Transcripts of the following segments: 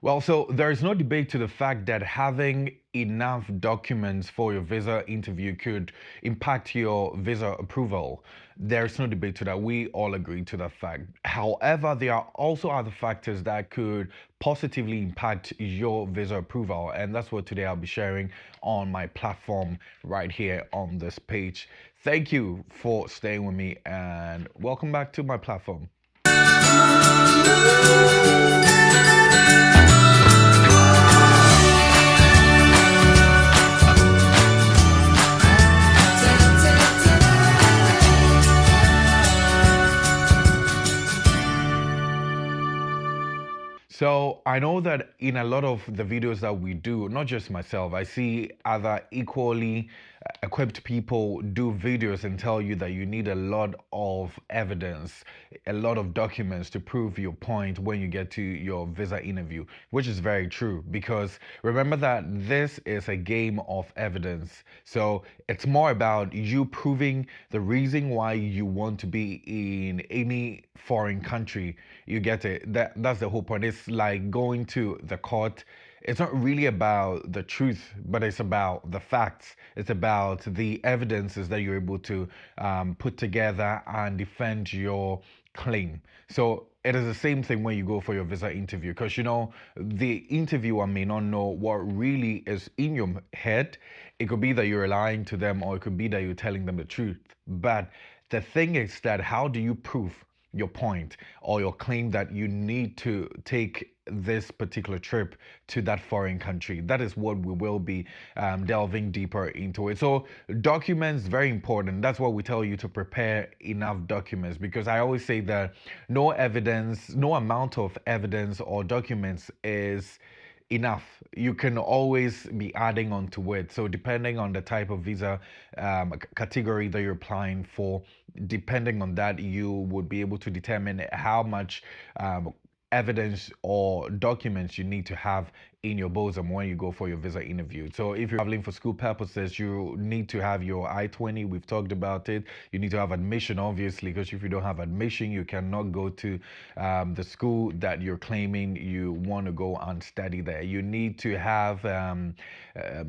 Well, so there is no debate to the fact that having enough documents for your visa interview could impact your visa approval. There's no debate to that. We all agree to that fact. However, there are also other factors that could positively impact your visa approval. And that's what today I'll be sharing on my platform right here on this page. Thank you for staying with me and welcome back to my platform. So I know that in a lot of the videos that we do, not just myself, I see other equally equipped people do videos and tell you that you need a lot of evidence, a lot of documents to prove your point when you get to your visa interview, which is very true because remember that this is a game of evidence. So it's more about you proving the reason why you want to be in any foreign country. You get it? That's the whole point. It's like going to the court. It's not really about the truth, but it's about the facts. It's about the evidences that you're able to put together and defend your claim. So it is the same thing when you go for your visa interview, because the interviewer may not know what really is in your head. It could be that you're lying to them, or it could be that you're telling them the truth. But the thing is that how do you prove your point or your claim that you need to take this particular trip to that foreign country? That is what we will be delving deeper into it. So documents, very important. That's why we tell you to prepare enough documents, because I always say that no evidence, no amount of evidence or documents is enough. You can always be adding on to it. So depending on the type of visa category that you're applying for, depending on that, you would be able to determine how much evidence or documents you need to have in your bosom when you go for your visa interview. So if you're traveling for school purposes, you need to have your I-20. We've talked about it. You need to have admission, obviously, because if you don't have admission, you cannot go to the school that you're claiming you want to go and study there. You need to have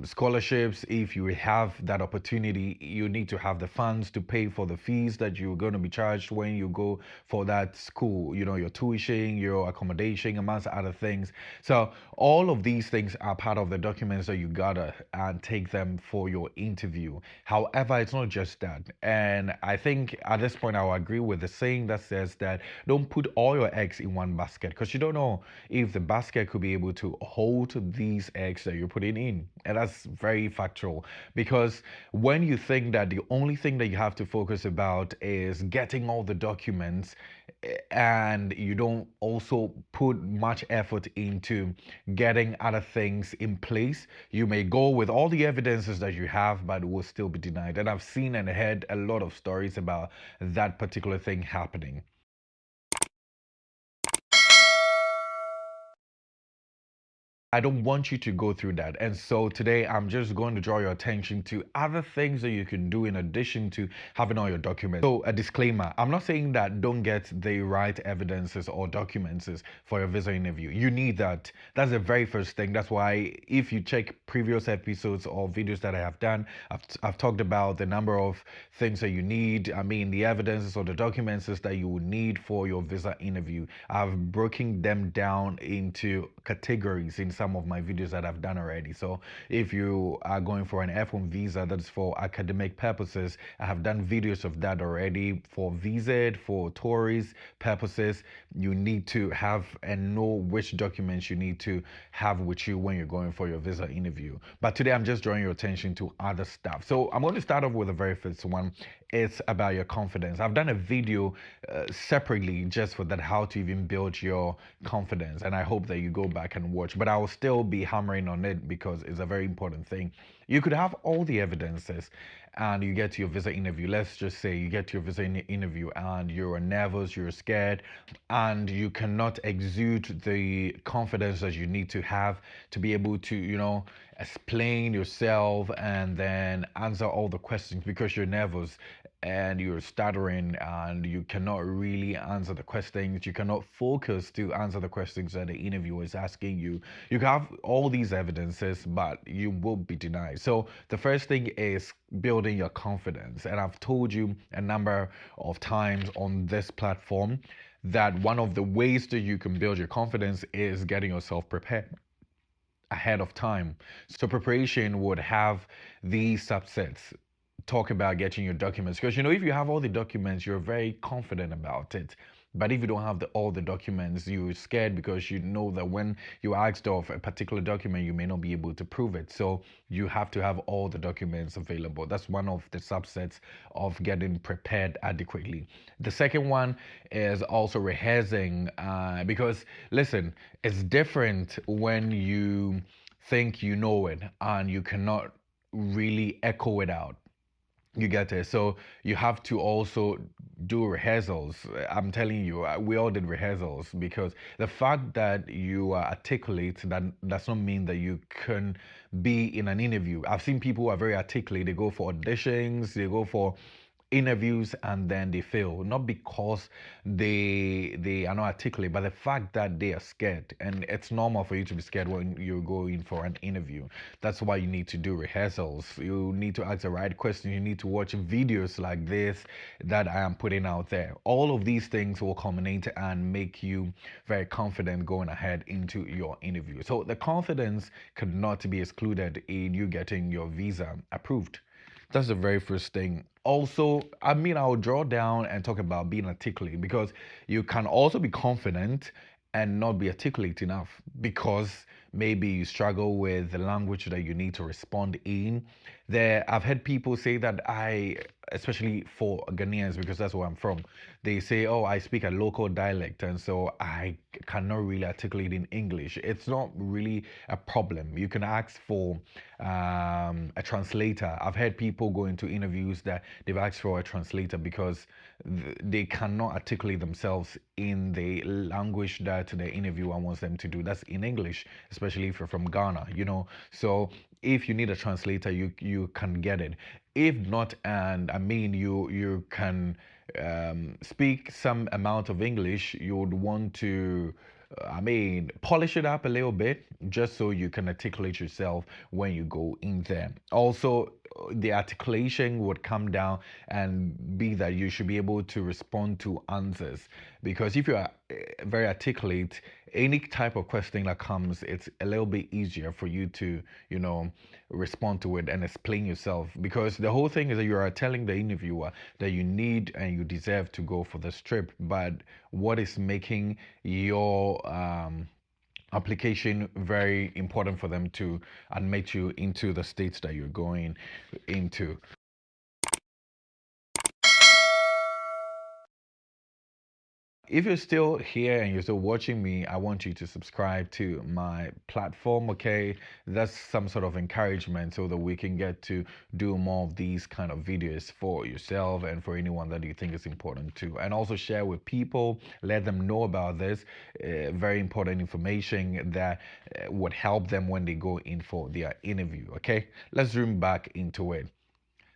scholarships. If you have that opportunity, you need to have the funds to pay for the fees that you're going to be charged when you go for that school. Your tuition, your accommodation, amongst other things. So all of these things are part of the documents that you gotta and take them for your interview. However, it's not just that. And I think at this point I'll agree with the saying that says that don't put all your eggs in one basket, because you don't know if the basket could be able to hold these eggs that you're putting in. And that's very factual, because when you think that the only thing that you have to focus about is getting all the documents, and you don't also put much effort into getting other things in place, you may go with all the evidences that you have, but it will still be denied. And I've seen and heard a lot of stories about that particular thing happening. I don't want you to go through that. And so today I'm just going to draw your attention to other things that you can do in addition to having all your documents. So a disclaimer, I'm not saying that don't get the right evidences or documents for your visa interview. You need that. That's the very first thing. That's why if you check previous episodes or videos that I have done, I've talked about the number of things that you need. I mean, the evidences or the documents that you would need for your visa interview. I've broken them down into categories in some of my videos that I've done already. So if you are going for an F1 visa that's for academic purposes, I have done videos of that already. For visa, for tourist purposes, you need to have and know which documents you need to have with you when you're going for your visa interview. But today I'm just drawing your attention to other stuff. So I'm going to start off with the very first one. It's about your confidence. I've done a video separately just for that, how to even build your confidence, and I hope that you go back and watch. But I will still be hammering on it because it's a very important thing. You could have all the evidences and you get to your visa interview. Let's just say you get to your visa interview and you're nervous, you're scared, and you cannot exude the confidence that you need to have to be able to, explain yourself and then answer all the questions because you're nervous and you're stuttering and you cannot really answer the questions. You cannot focus to answer the questions that the interviewer is asking you. You have all these evidences, but you will be denied. So the first thing is building your confidence. And I've told you a number of times on this platform that one of the ways that you can build your confidence is getting yourself prepared ahead of time. So preparation would have these subsets. Talk about getting your documents because if you have all the documents, you're very confident about it. But if you don't have all the documents, you're scared because you know that when you asked of a particular document, you may not be able to prove it. So you have to have all the documents available. That's one of the subsets of getting prepared adequately. The second one is also rehearsing because, listen, it's different when you think you know it and you cannot really echo it out. You get it. So you have to also do rehearsals. I'm telling you, we all did rehearsals because the fact that you are articulate, that does not mean that you can be in an interview. I've seen people who are very articulate. They go for auditions, they go for interviews and then they fail, not because they are not articulate, but the fact that they are scared. And it's normal for you to be scared when you're going for an interview. That's why you need to do rehearsals. You need to ask the right question. You need to watch videos like this that I am putting out there. All of these things will culminate and make you very confident going ahead into your interview. So the confidence could not be excluded in you getting your visa approved. That's the very first thing. Also, I'll draw down and talk about being articulate because you can also be confident and not be articulate enough because maybe you struggle with the language that you need to respond in. I've heard people say that especially for Ghanaians, because that's where I'm from, they say, "Oh, I speak a local dialect, and so I cannot really articulate in English." It's not really a problem. You can ask for a translator. I've heard people go into interviews that they've asked for a translator because they cannot articulate themselves in the language that the interviewer wants them to do. That's in English, especially if you're from Ghana, So if you need a translator, you can get it. If not, and you can speak some amount of English, you would want to polish it up a little bit just so you can articulate yourself when you go in there. Also, the articulation would come down and be that you should be able to respond to answers because if you are very articulate, any type of question that comes, it's a little bit easier for you to respond to it and explain yourself because the whole thing is that you are telling the interviewer that you need and you deserve to go for this trip, but what is making your application very important for them to admit you into the states that you're going into. If you're still here and you're still watching me, I want you to subscribe to my platform, okay? That's some sort of encouragement so that we can get to do more of these kind of videos for yourself and for anyone that you think is important to. And also share with people, let them know about this very important information that would help them when they go in for their interview, okay? Let's zoom back into it.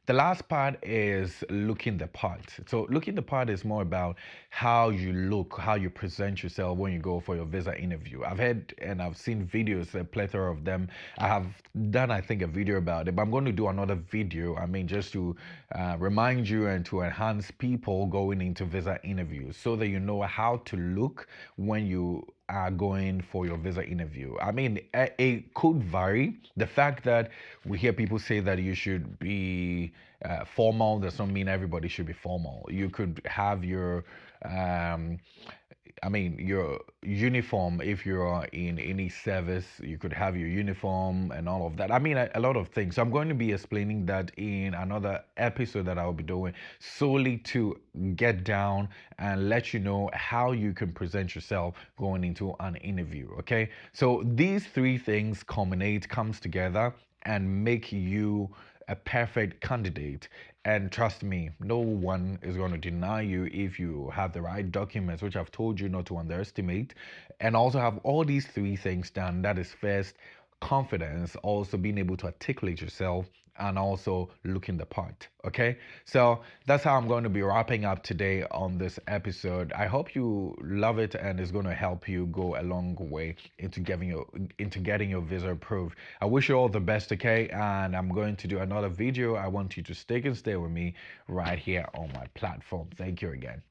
The last part is looking the part. So looking the part is more about how you look, how you present yourself when you go for your visa interview. I've heard and I've seen videos, a plethora of them. I have done, I think, a video about it, but I'm going to do another video. Just to remind you and to enhance people going into visa interviews so that you know how to look when you are going for your visa interview. It could vary. The fact that we hear people say that you should be formal does not mean everybody should be formal. You could have your your uniform. If you're in any service, you could have your uniform and all of that. A lot of things. So I'm going to be explaining that in another episode that I'll be doing solely to get down and let you know how you can present yourself going into an interview. Okay. So these three things comes together and make you a perfect candidate. And trust me, no one is going to deny you if you have the right documents, which I've told you not to underestimate, and also have all these three things done. That is first, confidence, also being able to articulate yourself, and also looking the part. Okay, so that's how I'm going to be wrapping up today on this episode. I hope you love it and it's going to help you go a long way into getting your visa approved. I wish you all the best. Okay, and I'm going to do another video. I want you to stick and stay with me right here on my platform. Thank you again.